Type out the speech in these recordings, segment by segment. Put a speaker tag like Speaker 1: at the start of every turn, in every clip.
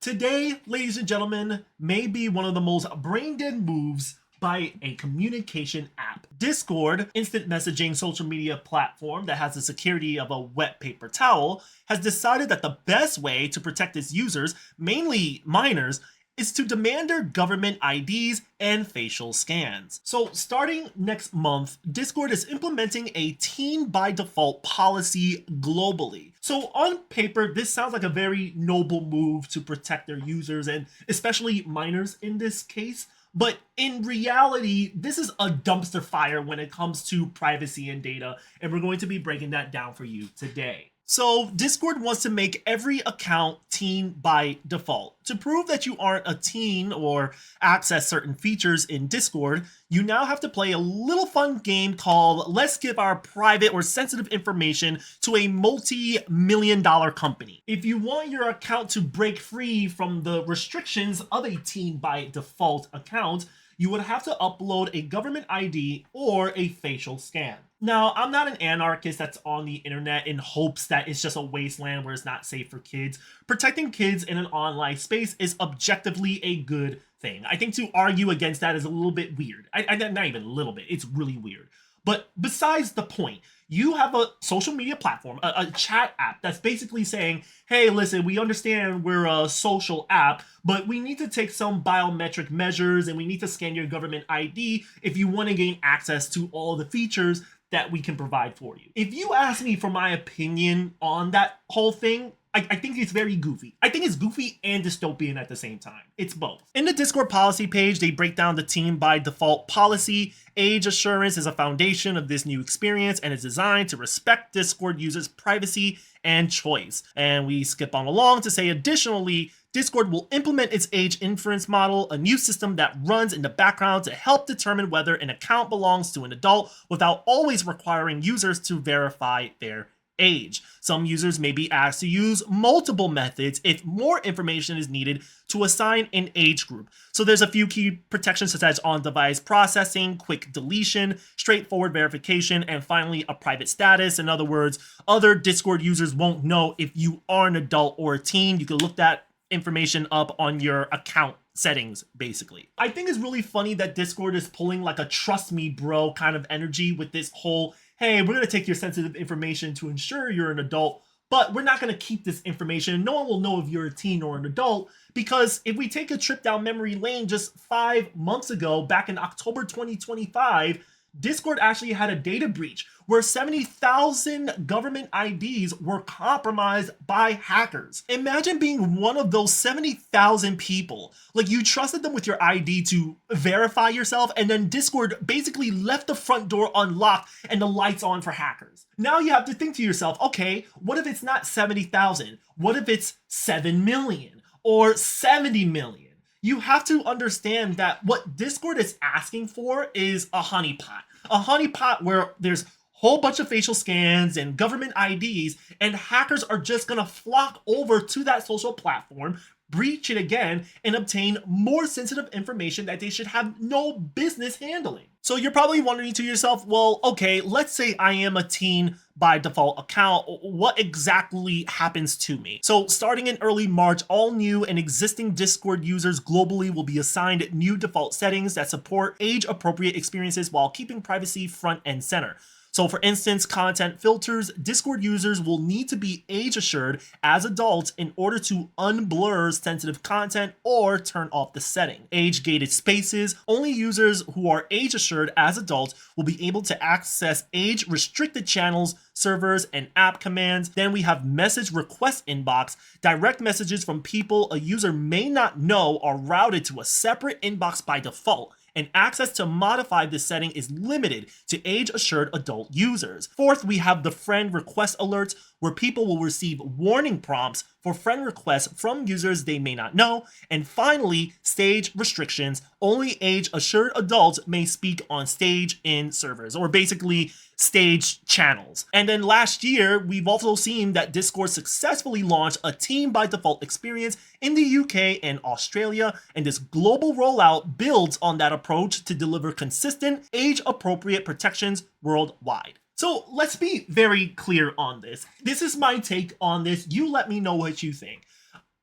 Speaker 1: Today, ladies and gentlemen, may be one of the most brain dead moves by a communication app. Discord, instant messaging social media platform that has the security of a wet paper towel, has decided that the best way to protect its users, mainly minors, is to demand their government IDs and facial scans. So, starting next month, Discord is implementing a teen by default policy globally. So, on paper, this sounds like a very noble move to protect their users and especially minors in this case. But in reality, this is a dumpster fire when it comes to privacy and data, and we're going to be breaking that down for you today. So, Discord wants to make every account teen by default. To prove that you aren't a teen or access certain features in Discord, you now have to play a little fun game called Let's Give Our Private or Sensitive Information to a multi-million-dollar company. If you want your account to break free from the restrictions of a teen by default account, you would have to upload a government ID or a facial scan. Now, I'm not an anarchist that's on the internet in hopes that it's just a wasteland where it's not safe for kids. Protecting kids in an online space is objectively a good thing. I think to argue against that is a little bit weird. Not even a little bit, it's really weird. But besides the point, you have a social media platform, a chat app that's basically saying, hey, listen, we understand we're a social app, but we need to take some biometric measures and we need to scan your government ID if you want to gain access to all the features that we can provide for you. If you ask me for my opinion on that whole thing, I think it's very goofy. I think it's goofy and dystopian at the same time. It's both. In the Discord policy page, they break down the teen by default policy. Age assurance is a foundation of this new experience and is designed to respect Discord users' privacy and choice. And we skip on along to say, additionally, Discord will implement its age inference model, a new system that runs in the background to help determine whether an account belongs to an adult without always requiring users to verify their age. Some users may be asked to use multiple methods if more information is needed to assign an age group. So there's a few key protections such as on-device processing, quick deletion, straightforward verification, and finally a private status. In other words, other Discord users won't know if you are an adult or a teen. You can look that information up on your account settings, basically. I think it's really funny that Discord is pulling like a trust me bro kind of energy with this whole, hey, we're going to take your sensitive information to ensure you're an adult, but we're not going to keep this information. No one will know if you're a teen or an adult, because if we take a trip down memory lane just 5 months ago, back in October 2025, Discord actually had a data breach where 70,000 government IDs were compromised by hackers. Imagine being one of those 70,000 people. Like, you trusted them with your ID to verify yourself, and then Discord basically left the front door unlocked and the lights on for hackers. Now you have to think to yourself, okay, what if it's not 70,000? What if it's 7 million or 70 million? You have to understand that what Discord is asking for is a honeypot. A honeypot where there's a whole bunch of facial scans and government IDs, and hackers are just gonna flock over to that social platform, breach it again, and obtain more sensitive information that they should have no business handling. So you're probably wondering to yourself, well, okay, let's say I am a teen by default account. What exactly happens to me? So starting in early March, all new and existing Discord users globally will be assigned new default settings that support age-appropriate experiences while keeping privacy front and center. So for instance, content filters, Discord users will need to be age assured as adults in order to unblur sensitive content or turn off the setting. Age gated spaces, only users who are age assured as adults will be able to access age restricted channels, servers, and app commands. Then we have message request inbox. Direct messages from people a user may not know are routed to a separate inbox by default, and access to modify this setting is limited to age-assured adult users. Fourth, we have the friend request alerts, where people will receive warning prompts for friend requests from users they may not know. And finally, stage restrictions. Only age-assured adults may speak on stage in servers, or basically stage channels. And then last year, we've also seen that Discord successfully launched a team by default experience in the UK and Australia, and this global rollout builds on that approach to deliver consistent, age-appropriate protections worldwide. So let's be very clear on this. This is my take on this. You let me know what you think.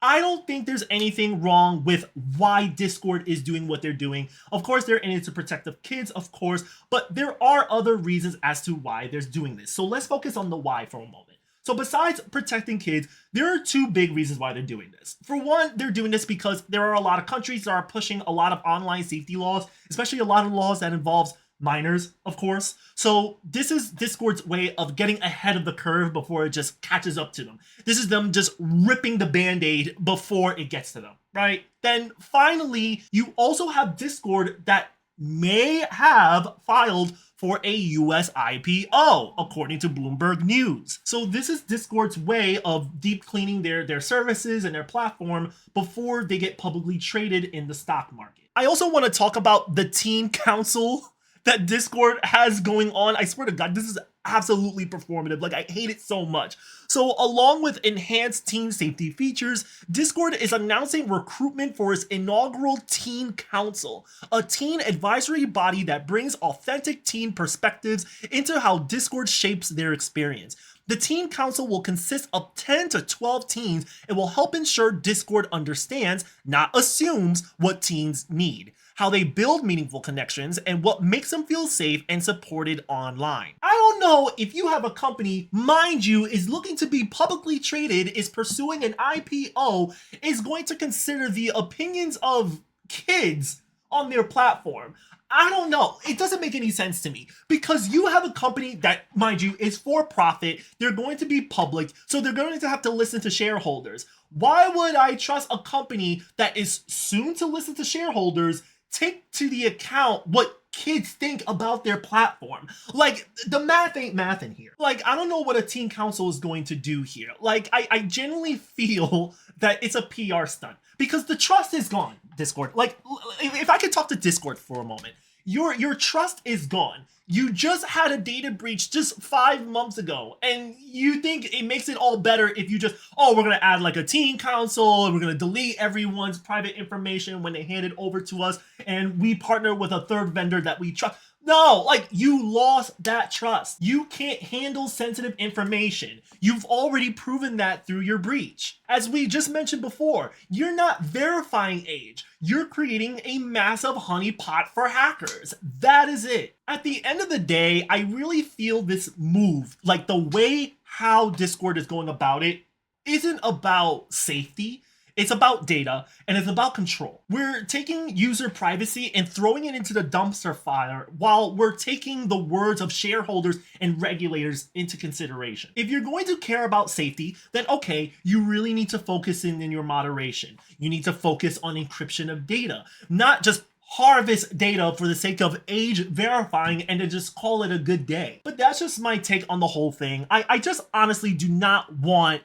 Speaker 1: I don't think there's anything wrong with why Discord is doing what they're doing. Of course, they're in it to protect the kids, of course, but there are other reasons as to why they're doing this. So let's focus on the why for a moment. So besides protecting kids, there are two big reasons why they're doing this. For one, they're doing this because there are a lot of countries that are pushing a lot of online safety laws, especially a lot of laws that involves minors, of course. So this is Discord's way of getting ahead of the curve before it just catches up to them. This is them just ripping the band-aid before it gets to them, right? Then finally, you also have Discord that may have filed for a US IPO, according to Bloomberg News. So this is Discord's way of deep cleaning their services and their platform before they get publicly traded in the stock market. I also want to talk about the teen council that Discord has going on. I swear to God, this is absolutely performative. Like, I hate it so much. So along with enhanced teen safety features, Discord is announcing recruitment for its inaugural Teen Council, a teen advisory body that brings authentic teen perspectives into how Discord shapes their experience. The Teen Council will consist of 10 to 12 teens and will help ensure Discord understands, not assumes, what teens need, how they build meaningful connections, and what makes them feel safe and supported online. I don't know if you have a company, mind you, is looking to be publicly traded, is pursuing an IPO, is going to consider the opinions of kids on their platform. I don't know. It doesn't make any sense to me because you have a company that, mind you, is for profit. They're going to be public, so they're going to have to listen to shareholders. Why would I trust a company that is soon to listen to shareholders take to the account what kids think about their platform? Like, the math ain't mathin' here. Like, I don't know what a teen council is going to do here. Like, I genuinely feel that it's a PR stunt because the trust is gone, Discord. Like, if I could talk to Discord for a moment, your trust is gone. You just had a data breach just 5 months ago, and you think it makes it all better if you just, oh, we're gonna add like a teen council, and we're gonna delete everyone's private information when they hand it over to us, and we partner with a third vendor that we trust. No, like, you lost that trust. You can't handle sensitive information. You've already proven that through your breach. As we just mentioned before, you're not verifying age. You're creating a massive honeypot for hackers. That is it. At the end of the day, I really feel this move, like the way how Discord is going about it, isn't about safety. It's about data, and it's about control. We're taking user privacy and throwing it into the dumpster fire while we're taking the words of shareholders and regulators into consideration. If you're going to care about safety, then okay, you really need to focus in your moderation. You need to focus on encryption of data, not just harvest data for the sake of age verifying and to just call it a good day. But that's just my take on the whole thing. I just honestly do not want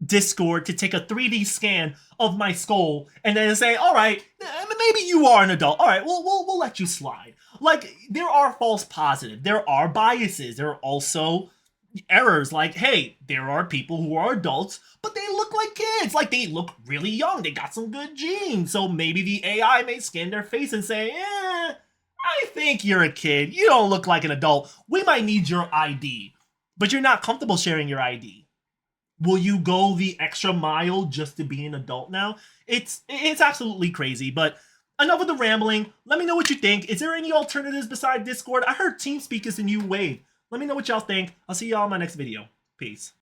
Speaker 1: Discord to take a 3D scan of my skull and then say, all right, maybe you are an adult. All right, we'll let you slide. Like, there are false positives. There are biases. There are also errors. Like, hey, there are people who are adults, but they look like kids. Like, they look really young. They got some good genes. So maybe the AI may scan their face and say, I think you're a kid. You don't look like an adult. We might need your ID. But you're not comfortable sharing your ID. Will you go the extra mile just to be an adult now? It's absolutely crazy, but enough of the rambling. Let me know what you think. Is there any alternatives beside Discord? I heard TeamSpeak is the new wave. Let me know what y'all think. I'll see y'all in my next video. Peace.